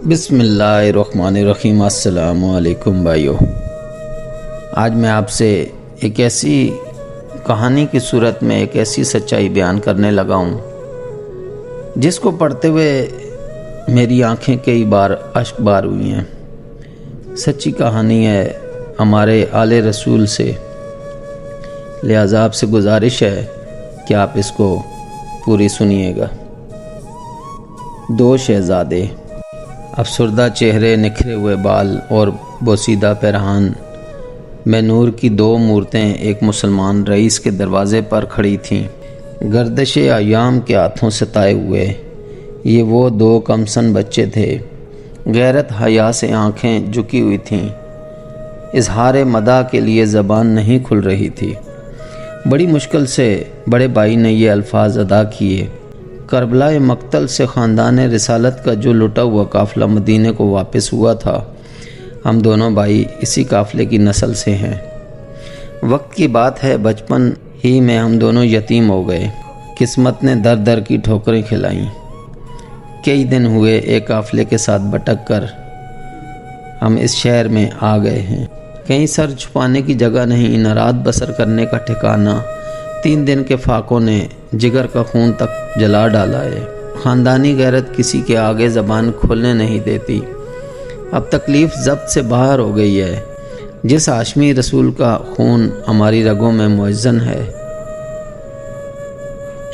بسم اللہ الرحمن الرحیم۔ السلام علیکم بھائیو، آج میں آپ سے ایک ایسی کہانی کی صورت میں ایک ایسی سچائی بیان کرنے لگا ہوں جس کو پڑھتے ہوئے میری آنکھیں کئی بار اشک بار ہوئی ہیں۔ سچی کہانی ہے ہمارے آل رسول سے، لہٰذا آپ سے گزارش ہے کہ آپ اس کو پوری سنیے گا۔ دو شہزادے، افسردہ چہرے، نکھرے ہوئے بال اور بوسیدہ پیرہن میں نور کی دو مورتیں ایک مسلمان رئیس کے دروازے پر کھڑی تھیں۔ گردش ایام کے ہاتھوں ستائے ہوئے یہ وہ دو کمسن بچے تھے۔ غیرت حیا سے آنکھیں جھکی ہوئی تھیں، اظہار مدح کے لیے زبان نہیں کھل رہی تھی۔ بڑی مشکل سے بڑے بھائی نے یہ الفاظ ادا کیے: کربلا مقتل سے خاندان رسالت کا جو لٹا ہوا قافلہ مدینے کو واپس ہوا تھا، ہم دونوں بھائی اسی قافلے کی نسل سے ہیں۔ وقت کی بات ہے، بچپن ہی میں ہم دونوں یتیم ہو گئے۔ قسمت نے در در کی ٹھوکریں کھلائیں۔ کئی دن ہوئے ایک قافلے کے ساتھ بھٹک کر ہم اس شہر میں آ گئے ہیں۔ کہیں سر چھپانے کی جگہ نہیں، نہ رات بسر کرنے کا ٹھکانہ۔ 3 دن کے فاقوں نے جگر کا خون تک جلا ڈالا ہے۔ خاندانی غیرت کسی کے آگے زبان کھولنے نہیں دیتی۔ اب تکلیف ضبط سے باہر ہو گئی ہے۔ جس ہاشمی رسول کا خون ہماری رگوں میں معزن ہے،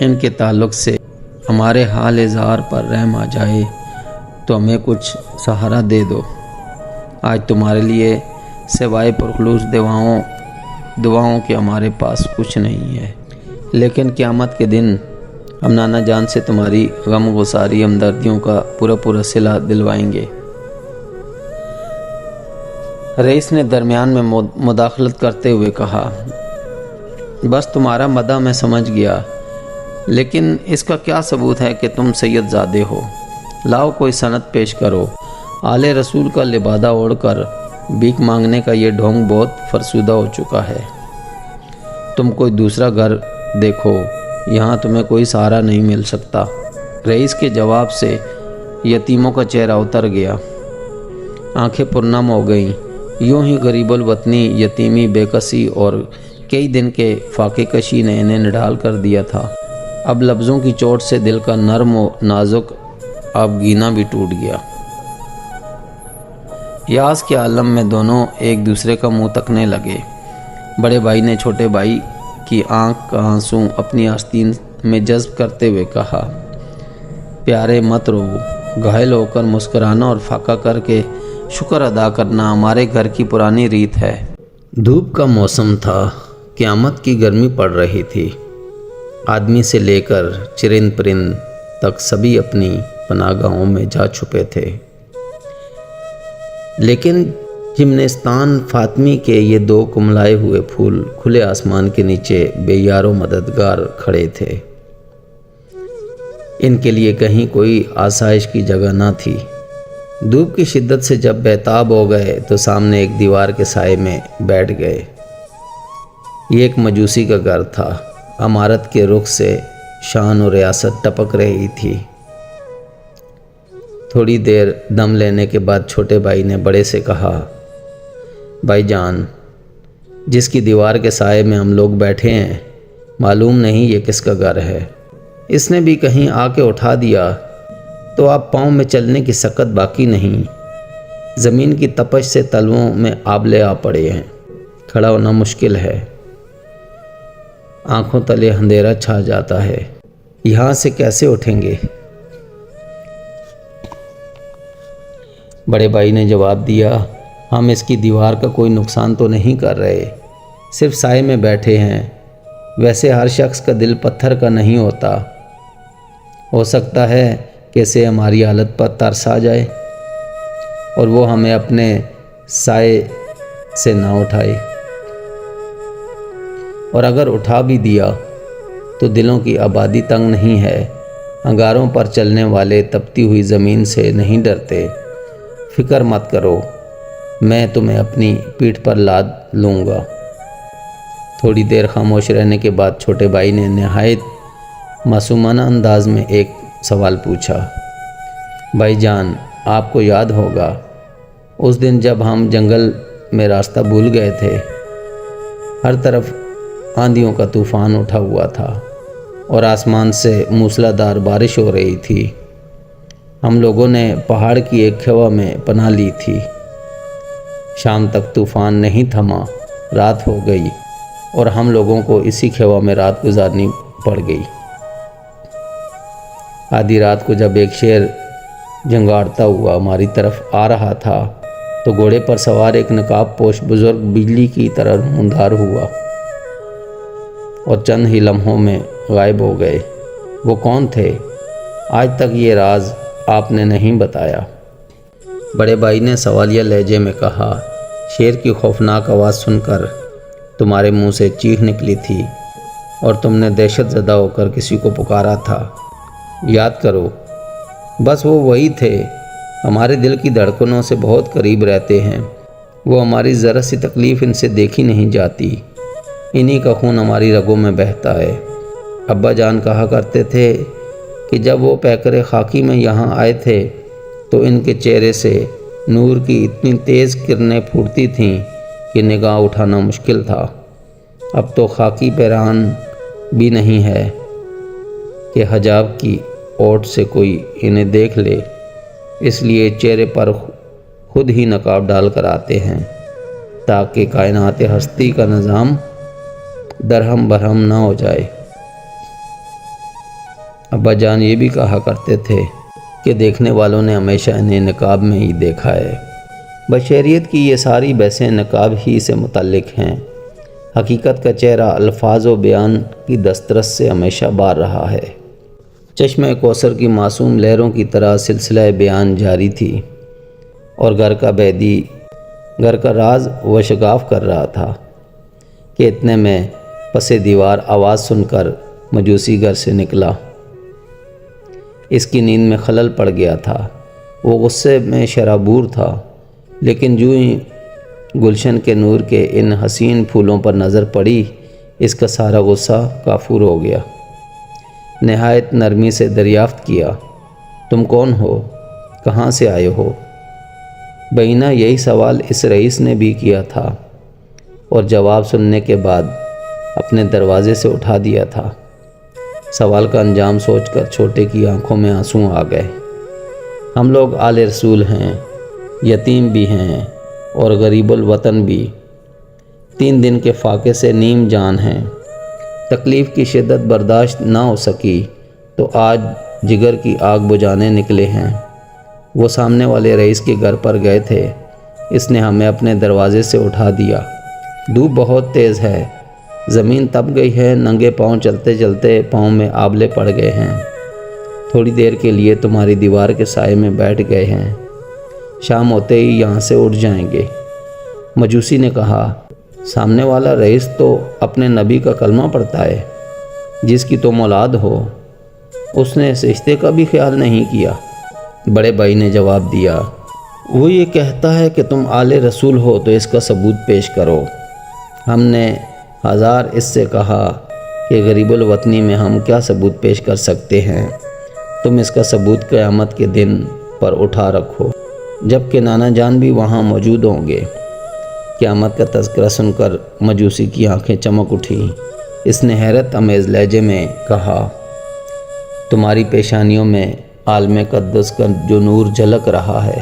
ان کے تعلق سے ہمارے حال اظہار پر رحم آ جائے تو ہمیں کچھ سہارا دے دو۔ آج تمہارے لیے سوائے پرخلوص دعاؤں کے ہمارے پاس کچھ نہیں ہے، لیکن قیامت کے دن ہم نانا جان سے تمہاری غم گساری ہمدردیوں کا پورا صلہ دلوائیں گے۔ رئیس نے درمیان میں مداخلت کرتے ہوئے کہا: بس تمہارا مدح میں سمجھ گیا، لیکن اس کا کیا ثبوت ہے کہ تم سید زادے ہو؟ لاؤ کوئی سند پیش کرو۔ آل رسول کا لبادہ اوڑھ کر بھیک مانگنے کا یہ ڈھونگ بہت فرسودہ ہو چکا ہے۔ تم کوئی دوسرا گھر دیکھو، یہاں تمہیں کوئی سہارا نہیں مل سکتا۔ رئیس کے جواب سے یتیموں کا چہرہ اتر گیا، آنکھیں پرنم ہو گئیں۔ یوں ہی غریب الوطنی، یتیمی، بے کسی اور کئی دن کے فاقے کشی نے انہیں نڈھال کر دیا تھا۔ اب لفظوں کی چوٹ سے دل کا نرم و نازک آبگینہ بھی ٹوٹ گیا۔ یاس کے عالم میں دونوں ایک دوسرے کا منہ تکنے لگے۔ بڑے بھائی نے چھوٹے بھائی کی آنکھ کا آنسو اپنی آستین میں جذب کرتے ہوئے کہا: پیارے مت رو، گھائل ہو کر مسکرانا اور فاقہ کر کے شکر ادا کرنا ہمارے گھر کی پرانی ریت ہے۔ دھوپ کا موسم تھا، قیامت کی گرمی پڑ رہی تھی۔ آدمی سے لے کر چرند پرند تک سبھی اپنی پناہ گاہوں میں جا چھپے تھے، لیکن جمنستان فاطمی کے یہ دو کملائے ہوئے پھول کھلے آسمان کے نیچے بے یار و مددگار کھڑے تھے۔ ان کے لیے کہیں کوئی آسائش کی جگہ نہ تھی۔ دھوپ کی شدت سے جب بیتاب ہو گئے تو سامنے ایک دیوار کے سائے میں بیٹھ گئے۔ یہ ایک مجوسی کا گھر تھا۔ عمارت کے رخ سے شان و ریاست ٹپک رہی تھی۔ تھوڑی دیر دم لینے کے بعد چھوٹے بھائی نے بڑے سے کہا: بھائی جان، جس کی دیوار کے سائے میں ہم لوگ بیٹھے ہیں، معلوم نہیں یہ کس کا گھر ہے۔ اس نے بھی کہیں آ کے اٹھا دیا تو آپ پاؤں میں چلنے کی سکت باقی نہیں۔ زمین کی تپش سے تلووں میں آبلے آ پڑے ہیں، کھڑا ہونا مشکل ہے۔ آنکھوں تلے اندھیرا چھا جاتا ہے، یہاں سے کیسے اٹھیں گے؟ بڑے بھائی نے جواب دیا: ہم اس کی دیوار کا کوئی نقصان تو نہیں کر رہے، صرف سائے میں بیٹھے ہیں۔ ویسے ہر شخص کا دل پتھر کا نہیں ہوتا، ہو سکتا ہے کہ اسے ہماری حالت پر ترس آ جائے اور وہ ہمیں اپنے سائے سے نہ اٹھائے، اور اگر اٹھا بھی دیا تو دلوں کی آبادی تنگ نہیں ہے۔ انگاروں پر چلنے والے تپتی ہوئی زمین سے نہیں ڈرتے۔ فکر مت کرو، میں تمہیں اپنی پیٹھ پر لاد لوں گا۔ تھوڑی دیر خاموش رہنے کے بعد چھوٹے بھائی نے نہایت معصومانہ انداز میں ایک سوال پوچھا: بھائی جان، آپ کو یاد ہوگا اس دن جب ہم جنگل میں راستہ بھول گئے تھے۔ ہر طرف آندھیوں کا طوفان اٹھا ہوا تھا اور آسمان سے موسلادھار بارش ہو رہی تھی۔ ہم لوگوں نے پہاڑ کی ایک کھیوا میں پناہ لی تھی۔ شام تک طوفان نہیں تھما، رات ہو گئی اور ہم لوگوں کو اسی کھیوا میں رات گزارنی پڑ گئی۔ آدھی رات کو جب ایک شیر جھنگاڑتا ہوا ہماری طرف آ رہا تھا تو گھوڑے پر سوار ایک نقاب پوش بزرگ بجلی کی طرح نمودار ہوا اور چند ہی لمحوں میں غائب ہو گئے۔ وہ کون تھے؟ آج تک یہ راز آپ نے نہیں بتایا۔ بڑے بھائی نے سوالیہ لہجے میں کہا، شیر کی خوفناک آواز سن کر تمہارے منہ سے چیخ نکلی تھی اور تم نے دہشت زدہ ہو کر کسی کو پکارا تھا، یاد کرو۔ بس وہ وہی تھے، ہمارے دل کی دھڑکنوں سے بہت قریب رہتے ہیں۔ وہ ہماری ذرا سی تکلیف ان سے دیکھی نہیں جاتی، انہی کا خون ہماری رگوں میں بہتا ہے۔ ابا جان کہا کرتے تھے کہ جب وہ پیکر خاکی میں یہاں آئے تھے تو ان کے چہرے سے نور کی اتنی تیز کرنیں پھوٹتی تھیں کہ نگاہ اٹھانا مشکل تھا۔ اب تو خاکی پیرہن بھی نہیں ہے کہ حجاب کی اوٹ سے کوئی انہیں دیکھ لے، اس لیے چہرے پر خود ہی نقاب ڈال کر آتے ہیں تاکہ کائنات ہستی کا نظام درہم برہم نہ ہو جائے۔ ابا جان یہ بھی کہا کرتے تھے کہ دیکھنے والوں نے ہمیشہ انہیں نقاب میں ہی دیکھا ہے۔ بشریت کی یہ ساری بحثیں نقاب ہی سے متعلق ہیں۔ حقیقت کا چہرہ الفاظ و بیان کی دسترس سے ہمیشہ بار رہا ہے۔ چشمہ کوثر کی معصوم لہروں کی طرح سلسلہ بیان جاری تھی اور گھر کا راز و شگاف کر رہا تھا کہ اتنے میں پس دیوار آواز سن کر مجوسی گھر سے نکلا۔ اس کی نیند میں خلل پڑ گیا تھا، وہ غصے میں شرابور تھا، لیکن جو ہی گلشن کے نور کے ان حسین پھولوں پر نظر پڑی اس کا سارا غصہ کافور ہو گیا۔ نہایت نرمی سے دریافت کیا، تم کون ہو؟ کہاں سے آئے ہو؟ بہینہ یہی سوال اس رئیس نے بھی کیا تھا اور جواب سننے کے بعد اپنے دروازے سے اٹھا دیا تھا۔ سوال کا انجام سوچ کر چھوٹے کی آنکھوں میں آنسو آ گئے۔ ہم لوگ آل رسول ہیں، یتیم بھی ہیں اور غریب الوطن بھی، 3 دن کے فاقے سے نیم جان ہیں۔ تکلیف کی شدت برداشت نہ ہو سکی تو آج جگر کی آگ بجھانے نکلے ہیں۔ وہ سامنے والے رئیس کے گھر پر گئے تھے، اس نے ہمیں اپنے دروازے سے اٹھا دیا۔ دھوپ بہت تیز ہے، زمین تپ گئی ہے، ننگے پاؤں چلتے چلتے پاؤں میں آبلے پڑ گئے ہیں۔ تھوڑی دیر کے لیے تمہاری دیوار کے سائے میں بیٹھ گئے ہیں، شام ہوتے ہی یہاں سے اٹھ جائیں گے۔ مجوسی نے کہا، سامنے والا رئیس تو اپنے نبی کا کلمہ پڑھتا ہے، جس کی تم اولاد ہو، اس نے اس رشتے کا بھی خیال نہیں کیا۔ بڑے بھائی نے جواب دیا، وہ یہ کہتا ہے کہ تم آل رسول ہو تو اس کا ثبوت پیش کرو۔ ہم نے 1000 اس سے کہا کہ غریب الوطنی میں ہم کیا ثبوت پیش کر سکتے ہیں، تم اس کا ثبوت قیامت کے دن پر اٹھا رکھو، جب کہ نانا جان بھی وہاں موجود ہوں گے۔ قیامت کا تذکرہ سن کر مجوسی کی آنکھیں چمک اٹھیں۔ اس نے حیرت امیز لہجے میں کہا، تمہاری پیشانیوں میں عالم قدس کا جو نور جھلک رہا ہے،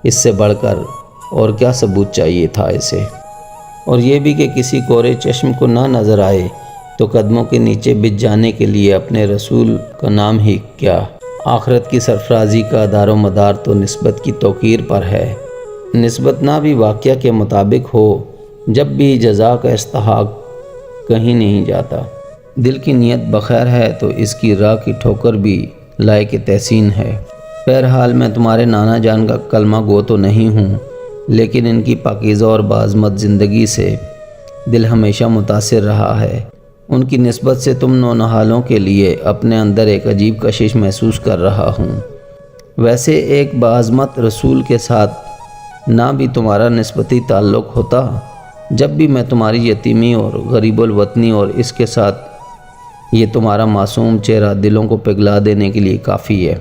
اس سے بڑھ کر اور کیا ثبوت چاہیے تھا اسے؟ اور یہ بھی کہ کسی کورے چشم کو نہ نظر آئے تو قدموں کے نیچے بچ جانے کے لیے اپنے رسول کا نام ہی کیا؟ آخرت کی سرفرازی کا دار و مدار تو نسبت کی توقیر پر ہے۔ نسبت نہ بھی واقعہ کے مطابق ہو، جب بھی جزا کا استحقاق کہیں نہیں جاتا۔ دل کی نیت بخیر ہے تو اس کی راہ کی ٹھوکر بھی لائق تحسین ہے۔ بہرحال میں تمہارے نانا جان کا کلمہ گو تو نہیں ہوں، لیکن ان کی پاکیزہ اور باعظمت زندگی سے دل ہمیشہ متاثر رہا ہے۔ ان کی نسبت سے تم نونہالوں کے لیے اپنے اندر ایک عجیب کشش محسوس کر رہا ہوں۔ ویسے ایک باعظمت رسول کے ساتھ نہ بھی تمہارا نسبتی تعلق ہوتا، جب بھی میں تمہاری یتیمی اور غریب الوطنی اور اس کے ساتھ یہ تمہارا معصوم چہرہ دلوں کو پگھلا دینے کے لیے کافی ہے۔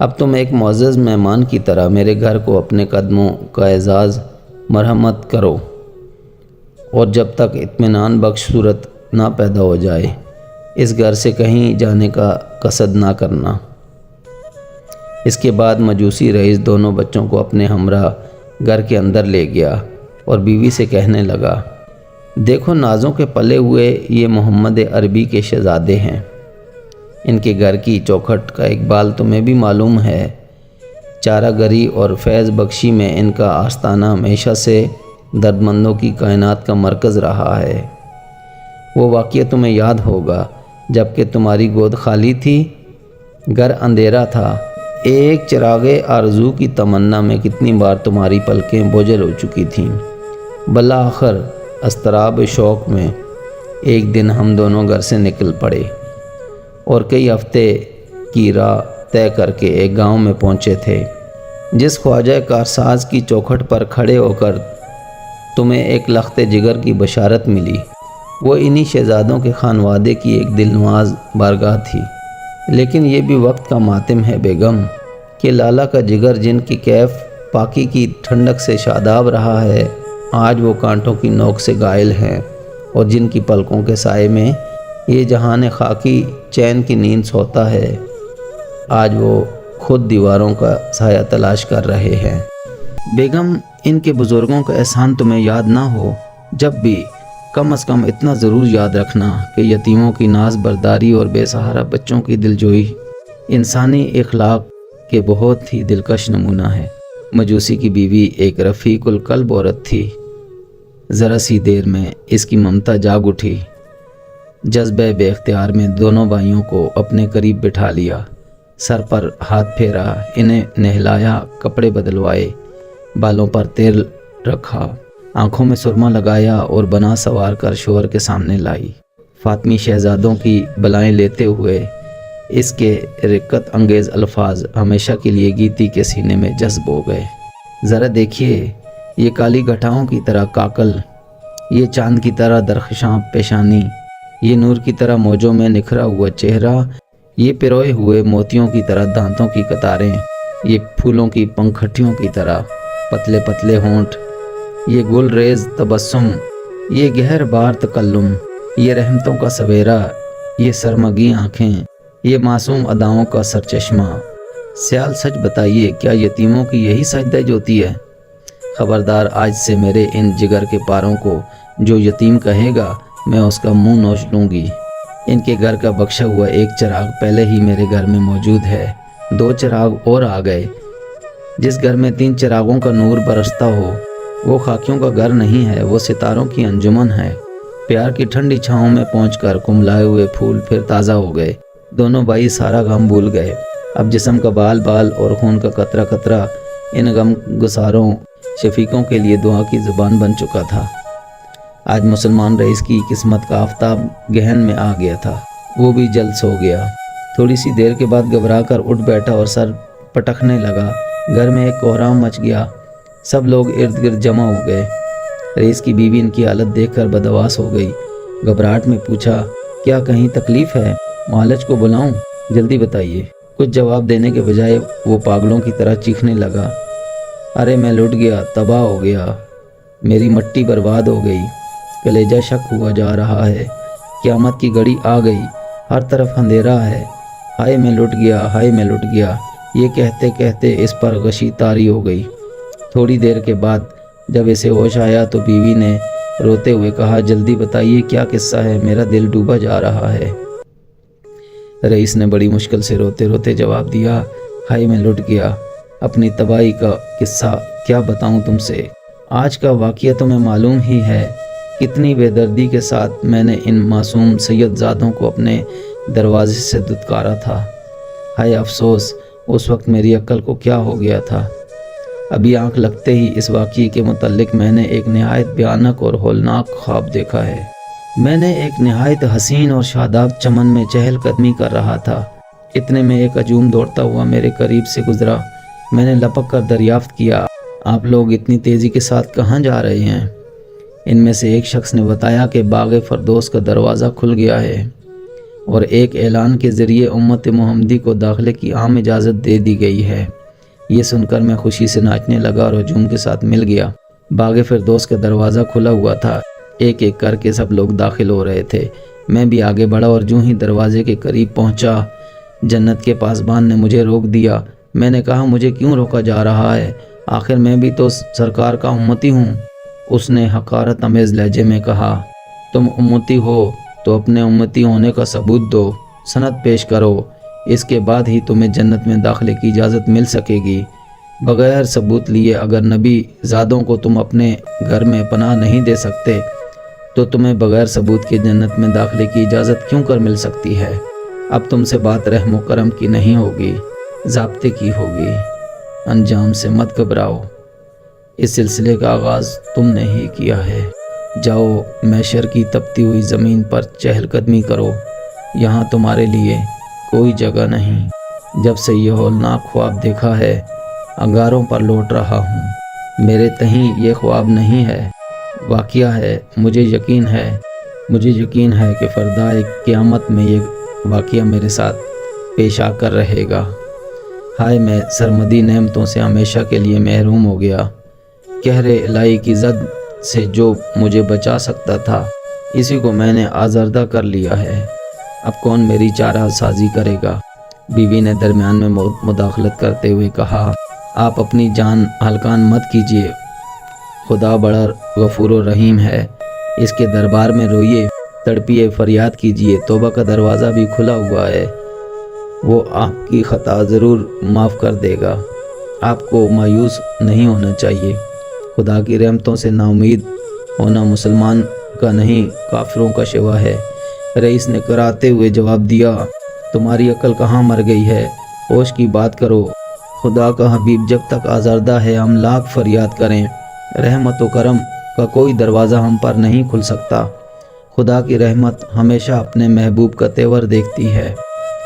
اب تم ایک معزز مہمان کی طرح میرے گھر کو اپنے قدموں کا اعزاز مرحمت کرو، اور جب تک اطمینان بخش صورت نہ پیدا ہو جائے اس گھر سے کہیں جانے کا قصد نہ کرنا۔ اس کے بعد مجوسی رئیس دونوں بچوں کو اپنے ہمراہ گھر کے اندر لے گیا اور بیوی سے کہنے لگا، دیکھو نازوں کے پلے ہوئے یہ محمد عربی کے شہزادے ہیں۔ ان کے گھر کی چوکھٹ کا اقبال تمہیں بھی معلوم ہے۔ چارہ گری اور فیض بخشی میں ان کا آستانہ ہمیشہ سے دردمندوں کی کائنات کا مرکز رہا ہے۔ وہ واقعہ تمہیں یاد ہوگا جب کہ تمہاری گود خالی تھی، گھر اندھیرا تھا، ایک چراغ آرزو کی تمنا میں کتنی بار تمہاری پلکیں بوجھل ہو چکی تھیں۔ بالآخر اضطراب شوق میں ایک دن ہم دونوں گھر سے نکل پڑے اور کئی ہفتے کی راہ طے کر کے ایک گاؤں میں پہنچے تھے۔ جس خواجہ کارساز کی چوکھٹ پر کھڑے ہو کر تمہیں ایک لخت جگر کی بشارت ملی، وہ انہی شہزادوں کے خانوادے کی ایک دل نواز بارگاہ تھی۔ لیکن یہ بھی وقت کا ماتم ہے بیگم کہ لالا کا جگر جن کی کیف پاکی کی ٹھنڈک سے شاداب رہا ہے، آج وہ کانٹوں کی نوک سے گائل ہیں، اور جن کی پلکوں کے سائے میں یہ جہان خاکی چین کی نیند سوتا ہے، آج وہ خود دیواروں کا سایہ تلاش کر رہے ہیں۔ بیگم ان کے بزرگوں کا احسان تمہیں یاد نہ ہو، جب بھی کم از کم اتنا ضرور یاد رکھنا کہ یتیموں کی ناز برداری اور بے سہارا بچوں کی دلجوئی انسانی اخلاق کے بہت ہی دلکش نمونہ ہے۔ مجوسی کی بیوی ایک رفیق القلب عورت تھی۔ ذرا سی دیر میں اس کی ممتا جاگ اٹھی۔ جذبہ بے اختیار میں دونوں بھائیوں کو اپنے قریب بٹھا لیا، سر پر ہاتھ پھیرا، انہیں نہلایا، کپڑے بدلوائے، بالوں پر تیل رکھا، آنکھوں میں سرما لگایا اور بنا سوار کر شوہر کے سامنے لائی۔ فاطمی شہزادوں کی بلائیں لیتے ہوئے اس کے رقت انگیز الفاظ ہمیشہ کے لیے گیتی کے سینے میں جذب ہو گئے۔ ذرا دیکھیے، یہ کالی گھٹاؤں کی طرح کاکل، یہ چاند کی طرح درخشاں پیشانی، یہ نور کی طرح موجوں میں نکھرا ہوا چہرہ، یہ پروئے ہوئے موتیوں کی طرح دانتوں کی قطاریں، یہ پھولوں کی پنکھٹیوں کی طرح پتلے پتلے ہونٹ، یہ گل ریز تبسم، یہ گہر بار تکلم، یہ رحمتوں کا سویرا، یہ سرمگی آنکھیں، یہ معصوم اداؤں کا سرچشمہ۔ سیال سچ بتائیے، کیا یتیموں کی یہی سجدہ جوتی ہے؟ خبردار، آج سے میرے ان جگر کے پاروں کو جو یتیم کہے گا میں اس کا منہ نوچ لوں گی۔ ان کے گھر کا بخشا ہوا ایک چراغ پہلے ہی میرے گھر میں موجود ہے، 2 چراغ اور آ گئے۔ جس گھر میں 3 چراغوں کا نور برستا ہو وہ خاکیوں کا گھر نہیں ہے، وہ ستاروں کی انجمن ہے۔ پیار کی ٹھنڈی چھاؤں میں پہنچ کر کملائے ہوئے پھول پھر تازہ ہو گئے۔ دونوں بھائی سارا غم بھول گئے۔ اب جسم کا بال بال اور خون کا قطرہ قطرہ ان غم گساروں شفیقوں کے لیے دعا کی زبان بن چکا تھا۔ آج مسلمان رئیس کی قسمت کا آفتاب گہن میں آ گیا تھا، وہ بھی جلد سو گیا۔ تھوڑی سی دیر کے بعد گھبرا کر اٹھ بیٹھا اور سر پٹکنے لگا۔ گھر میں ایک کوہرام مچ گیا، سب لوگ ارد گرد جمع ہو گئے۔ رئیس کی بیوی ان کی حالت دیکھ کر بدحواس ہو گئی، گھبراہٹ میں پوچھا، کیا کہیں تکلیف ہے؟ معالج کو بلاؤں؟ جلدی بتائیے۔ کچھ جواب دینے کے بجائے وہ پاگلوں کی طرح چیخنے لگا، ارے میں لٹ گیا، تباہ ہو گیا، میری مٹی برباد ہو گئی، کلیجہ شک ہوا جا رہا ہے، قیامت کی گھڑی آ گئی، ہر طرف اندھیرا ہے، ہائے میں لٹ گیا، ہائے میں لٹ گیا۔ یہ کہتے کہتے اس پر غشی طاری ہو گئی۔ تھوڑی دیر کے بعد جب اسے ہوش آیا تو بیوی نے روتے ہوئے کہا، جلدی بتائیے کیا قصہ ہے، میرا دل ڈوبا جا رہا ہے۔ رئیس نے بڑی مشکل سے روتے روتے جواب دیا، ہائے میں لٹ گیا، اپنی تباہی کا قصہ کیا بتاؤں تم سے؟ آج کا واقعہ تمہیں معلوم ہی ہے، کتنی بے دردی کے ساتھ میں نے ان معصوم سید زادوں کو اپنے دروازے سے دھتکارا تھا۔ ہائے افسوس، اس وقت میری عقل کو کیا ہو گیا تھا۔ ابھی آنکھ لگتے ہی اس واقعے کے متعلق میں نے ایک نہایت بھیانک اور ہولناک خواب دیکھا ہے۔ میں نے ایک نہایت حسین اور شاداب چمن میں چہل قدمی کر رہا تھا، اتنے میں ایک ہجوم دوڑتا ہوا میرے قریب سے گزرا۔ میں نے لپک کر دریافت کیا، آپ لوگ اتنی تیزی کے ساتھ کہاں جا رہے ہیں؟ ان میں سے ایک شخص نے بتایا کہ باغ فردوس کا دروازہ کھل گیا ہے، اور ایک اعلان کے ذریعے امت محمدی کو داخلے کی عام اجازت دے دی گئی ہے۔ یہ سن کر میں خوشی سے ناچنے لگا اور ہجوم کے ساتھ مل گیا۔ باغ فردوس کا دروازہ کھلا ہوا تھا، ایک ایک کر کے سب لوگ داخل ہو رہے تھے۔ میں بھی آگے بڑھا اور جو ہی دروازے کے قریب پہنچا، جنت کے پاسبان نے مجھے روک دیا۔ میں نے کہا مجھے کیوں روکا جا رہا ہے؟ آخر میں بھی تو سرکار کا امتی ہوں۔ اس نے حقارت آمیز لہجے میں کہا، تم امتی ہو تو اپنے امتی ہونے کا ثبوت دو، سند پیش کرو، اس کے بعد ہی تمہیں جنت میں داخلے کی اجازت مل سکے گی۔ بغیر ثبوت لیے اگر نبی زادوں کو تم اپنے گھر میں پناہ نہیں دے سکتے تو تمہیں بغیر ثبوت کے جنت میں داخلے کی اجازت کیوں کر مل سکتی ہے؟ اب تم سے بات رحم و کرم کی نہیں ہوگی، ضابطے کی ہوگی۔ انجام سے مت گھبراؤ، اس سلسلے کا آغاز تم نے ہی کیا ہے۔ جاؤ محشر کی تپتی ہوئی زمین پر چہل قدمی کرو، یہاں تمہارے لیے کوئی جگہ نہیں۔ جب سے یہ ہولناک خواب دیکھا ہے، انگاروں پر لوٹ رہا ہوں۔ میرے تئیں یہ خواب نہیں ہے، واقعہ ہے۔ مجھے یقین ہے کہ فردائے قیامت میں یہ واقعہ میرے ساتھ پیش آ کر رہے گا۔ ہائے میں سرمدی نعمتوں سے ہمیشہ کے لیے محروم ہو گیا۔ قہر الہی کی زد سے جو مجھے بچا سکتا تھا، اسی کو میں نے آزردہ کر لیا ہے۔ اب کون میری چارہ سازی کرے گا؟ بیوی نے درمیان میں مداخلت کرتے ہوئے کہا، آپ اپنی جان ہلکان مت کیجیے، خدا بڑا غفور و رحیم ہے، اس کے دربار میں روئیے، تڑپیے، فریاد کیجیے، توبہ کا دروازہ بھی کھلا ہوا ہے، وہ آپ کی خطا ضرور معاف کر دے گا۔ آپ کو مایوس نہیں ہونا چاہیے، خدا کی رحمتوں سے نا امید ہونا مسلمان کا نہیں کافروں کا شیوا ہے۔ رئیس نے کراتے ہوئے جواب دیا، تمہاری عقل کہاں مر گئی ہے؟ ہوش کی بات کرو، خدا کا حبیب جب تک آزردہ ہے ہم لاکھ فریاد کریں، رحمت و کرم کا کوئی دروازہ ہم پر نہیں کھل سکتا۔ خدا کی رحمت ہمیشہ اپنے محبوب کا تیور دیکھتی ہے،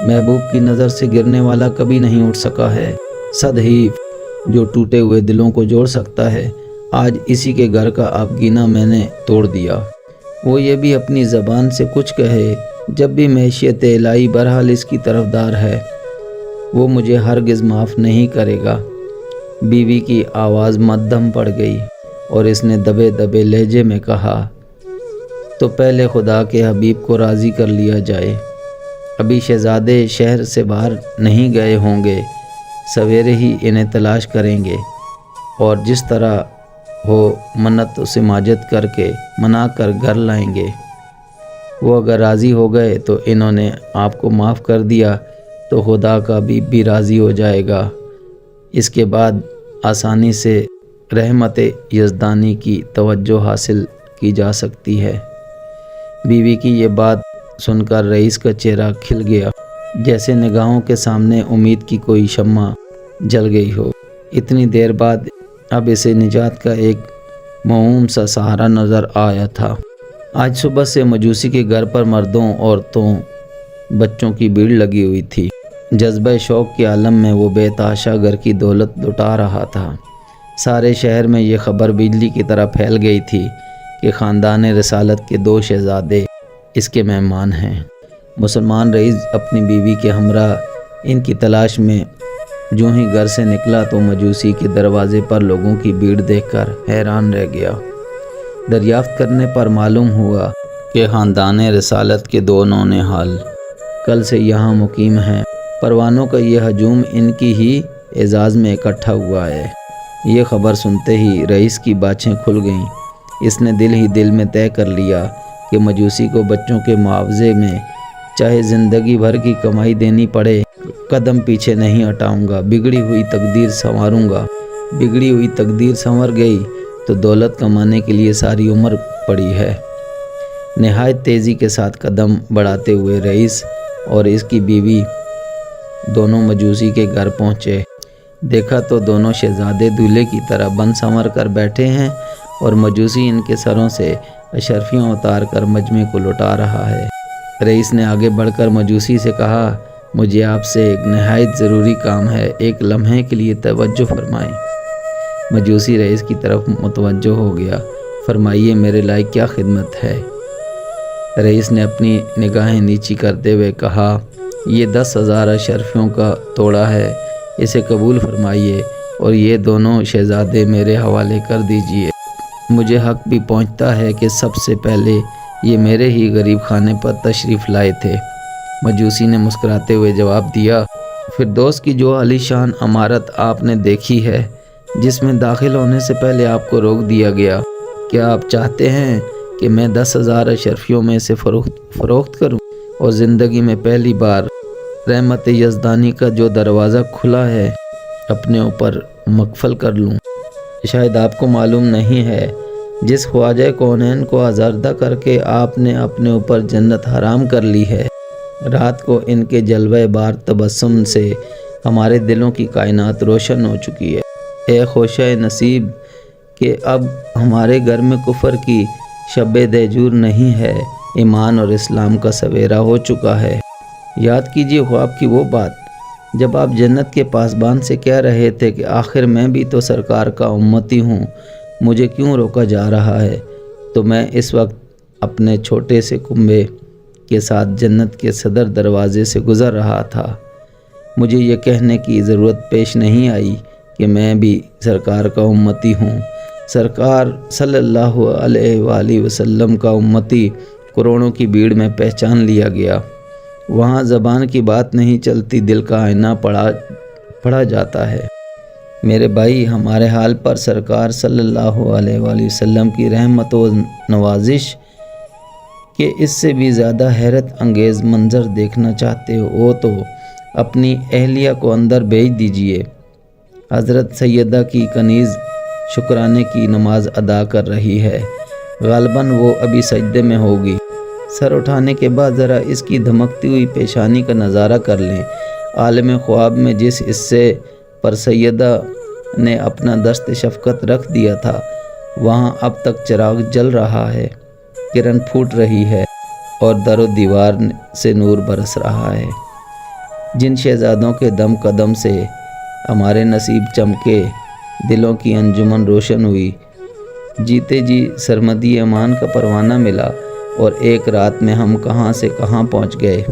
محبوب کی نظر سے گرنے والا کبھی نہیں اٹھ سکا ہے۔ صد حیف جو ٹوٹے ہوئے دلوں کو جوڑ سکتا ہے، آج اسی کے گھر کا آبگینہ میں نے توڑ دیا۔ وہ یہ بھی اپنی زبان سے کچھ کہے، جب بھی معیشت الہی بہرحال اس کی طرفدار ہے، وہ مجھے ہرگز معاف نہیں کرے گا۔ بیوی کی آواز مدھم پڑ گئی اور اس نے دبے دبے لہجے میں کہا، تو پہلے خدا کے حبیب کو راضی کر لیا جائے۔ ابھی شہزادے شہر سے باہر نہیں گئے ہوں گے، سویرے ہی انہیں تلاش کریں گے اور جس طرح ہو منت و سماجت کر کے منا کر گھر لائیں گے۔ وہ اگر راضی ہو گئے تو انہوں نے آپ کو معاف کر دیا تو خدا کا بھی راضی ہو جائے گا۔ اس کے بعد آسانی سے رحمت یزدانی کی توجہ حاصل کی جا سکتی ہے۔ بیوی کی یہ بات سن کر رئیس کا چہرہ کھل گیا، جیسے نگاہوں کے سامنے امید کی کوئی شمع جل گئی ہو۔ اتنی دیر بعد اب اسے نجات کا ایک معموم سا سہارا نظر آیا تھا۔ آج صبح سے مجوسی کے گھر پر مردوں، عورتوں، بچوں کی بھیڑ لگی ہوئی تھی۔ جذبہ شوق کے عالم میں وہ بے تحاشا گھر کی دولت لٹا رہا تھا۔ سارے شہر میں یہ خبر بجلی کی طرح پھیل گئی تھی کہ خاندان رسالت کے 2 شہزادے اس کے مہمان ہیں۔ مسلمان رئیس اپنی بیوی کے ہمراہ ان کی تلاش میں جو ہی گھر سے نکلا تو مجوسی کے دروازے پر لوگوں کی بھیڑ دیکھ کر حیران رہ گیا۔ دریافت کرنے پر معلوم ہوا کہ خاندان رسالت کے 2 نونہال کل سے یہاں مقیم ہیں۔ پروانوں کا یہ ہجوم ان کی ہی اعزاز میں اکٹھا ہوا ہے۔ یہ خبر سنتے ہی رئیس کی باچھیں کھل گئیں۔ اس نے دل ہی دل میں طے کر لیا کہ مجوسی کو بچوں کے معاوضے میں چاہے زندگی بھر کی کمائی دینی پڑے، قدم پیچھے نہیں ہٹاؤں گا، بگڑی ہوئی تقدیر سنواروں گا۔ بگڑی ہوئی تقدیر سنور گئی تو دولت کمانے کے لیے ساری عمر پڑی ہے۔ نہایت تیزی کے ساتھ قدم بڑھاتے ہوئے رئیس اور اس کی بیوی دونوں مجوسی کے گھر پہنچے۔ دیکھا تو دونوں شہزادے دولہے کی طرح بن سنور کر بیٹھے ہیں اور مجوسی ان کے سروں سے اشرفیاں اتار کر مجمع کو لٹا رہا ہے۔ رئیس نے آگے بڑھ کر مجوسی سے کہا، مجھے آپ سے ایک نہایت ضروری کام ہے، ایک لمحے کے لیے توجہ فرمائیں۔ مجوسی رئیس کی طرف متوجہ ہو گیا۔ فرمائیے، میرے لائق کیا خدمت ہے؟ رئیس نے اپنی نگاہیں نیچی کرتے ہوئے کہا، یہ 10,000 اشرفیوں کا توڑا ہے، اسے قبول فرمائیے اور یہ دونوں شہزادے میرے حوالے کر دیجئے۔ مجھے حق بھی پہنچتا ہے کہ سب سے پہلے یہ میرے ہی غریب خانے پر تشریف لائے تھے۔ مجوسی نے مسکراتے ہوئے جواب دیا، فردوس کی جو عالی شان عمارت آپ نے دیکھی ہے، جس میں داخل ہونے سے پہلے آپ کو روک دیا گیا، کیا آپ چاہتے ہیں کہ میں 10,000 اشرفیوں میں سے فروخت کروں اور زندگی میں پہلی بار رحمت یزدانی کا جو دروازہ کھلا ہے اپنے اوپر مقفل کر لوں؟ شاید آپ کو معلوم نہیں ہے، جس خواجہ کونین کو آزردہ کر کے آپ نے اپنے اوپر جنت حرام کر لی ہے، رات کو ان کے جلوہ بار تبسم سے ہمارے دلوں کی کائنات روشن ہو چکی ہے۔ اے خوشہ نصیب کہ اب ہمارے گھر میں کفر کی شب دہجور نہیں ہے، ایمان اور اسلام کا سویرا ہو چکا ہے۔ یاد کیجیے خواب کی وہ بات جب آپ جنت کے پاسبان سے کہہ رہے تھے کہ آخر میں بھی تو سرکار کا امتی ہوں، مجھے کیوں روکا جا رہا ہے؟ تو میں اس وقت اپنے چھوٹے سے کنبے کے ساتھ جنت کے صدر دروازے سے گزر رہا تھا۔ مجھے یہ کہنے کی ضرورت پیش نہیں آئی کہ میں بھی سرکار کا امتی ہوں۔ سرکار صلی اللہ علیہ وآلہ وسلم کا امتی کروڑوں کی بھیڑ میں پہچان لیا گیا۔ وہاں زبان کی بات نہیں چلتی، دل کا آئینہ پڑھا جاتا ہے۔ میرے بھائی، ہمارے حال پر سرکار صلی اللہ علیہ وآلہ وسلم کی رحمت و نوازش کہ اس سے بھی زیادہ حیرت انگیز منظر دیکھنا چاہتے ہو تو اپنی اہلیہ کو اندر بھیج دیجئے۔ حضرت سیدہ کی کنیز شکرانے کی نماز ادا کر رہی ہے، غالباً وہ ابھی سجدے میں ہوگی۔ سر اٹھانے کے بعد ذرا اس کی دھمکتی ہوئی پیشانی کا نظارہ کر لیں۔ عالم خواب میں جس حصے پر سیدہ نے اپنا دست شفقت رکھ دیا تھا، وہاں اب تک چراغ جل رہا ہے، کرن پھوٹ رہی ہے اور در و دیوار سے نور برس رہا ہے۔ جن شہزادوں کے دم قدم سے ہمارے نصیب چمکے، دلوں کی انجمن روشن ہوئی، جیتے جی سرمدی امان کا پروانہ ملا اور ایک رات میں ہم کہاں سے کہاں پہنچ گئے۔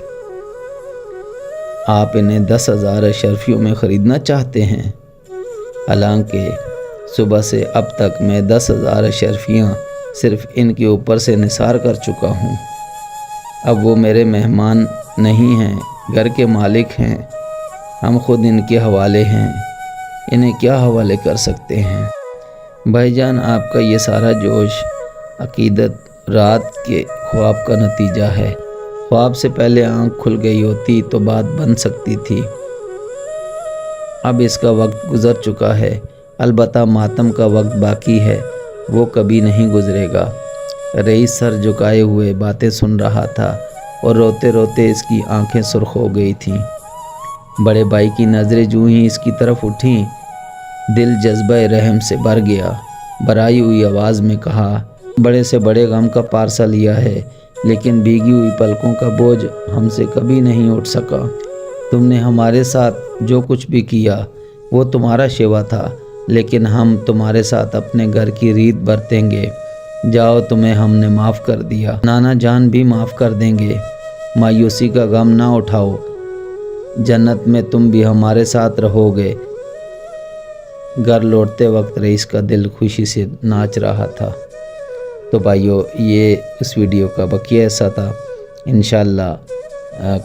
آپ انہیں 10,000 اشرفیوں میں خریدنا چاہتے ہیں، حالانکہ صبح سے اب تک میں 10,000 اشرفیاں صرف ان کے اوپر سے نثار کر چکا ہوں۔ اب وہ میرے مہمان نہیں ہیں، گھر کے مالک ہیں، ہم خود ان کے حوالے ہیں، انہیں کیا حوالے کر سکتے ہیں؟ بھائی جان، آپ کا یہ سارا جوش عقیدت رات کے خواب کا نتیجہ ہے۔ خواب سے پہلے آنکھ کھل گئی ہوتی تو بات بن سکتی تھی، اب اس کا وقت گزر چکا ہے۔ البتہ ماتم کا وقت باقی ہے، وہ کبھی نہیں گزرے گا۔ رئیس سر جھکائے ہوئے باتیں سن رہا تھا اور روتے روتے اس کی آنکھیں سرخ ہو گئی تھیں۔ بڑے بھائی کی نظریں جو ہی اس کی طرف اٹھیں، دل جذبہ رحم سے بھر گیا۔ بھرائی ہوئی آواز میں کہا، بڑے سے بڑے غم کا پارسا لیا ہے، لیکن بھیگی ہوئی پلکوں کا بوجھ ہم سے کبھی نہیں اٹھ سکا۔ تم نے ہمارے ساتھ جو کچھ بھی کیا وہ تمہارا شیوا تھا، لیکن ہم تمہارے ساتھ اپنے گھر کی ریت برتیں گے۔ جاؤ، تمہیں ہم نے معاف کر دیا، نانا جان بھی معاف کر دیں گے۔ مایوسی کا غم نہ اٹھاؤ، جنت میں تم بھی ہمارے ساتھ رہو گے۔ گھر لوٹتے وقت رئیس کا دل خوشی سے ناچ رہا تھا۔ تو بھائیو، یہ اس ویڈیو کا بقیہ حصہ تھا۔ انشاءاللہ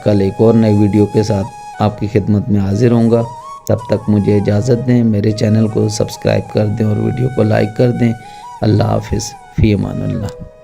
کل ایک اور نئی ویڈیو کے ساتھ آپ کی خدمت میں حاضر ہوں گا۔ تب تک مجھے اجازت دیں، میرے چینل کو سبسکرائب کر دیں اور ویڈیو کو لائک کر دیں۔ اللہ حافظ، فی امان اللہ۔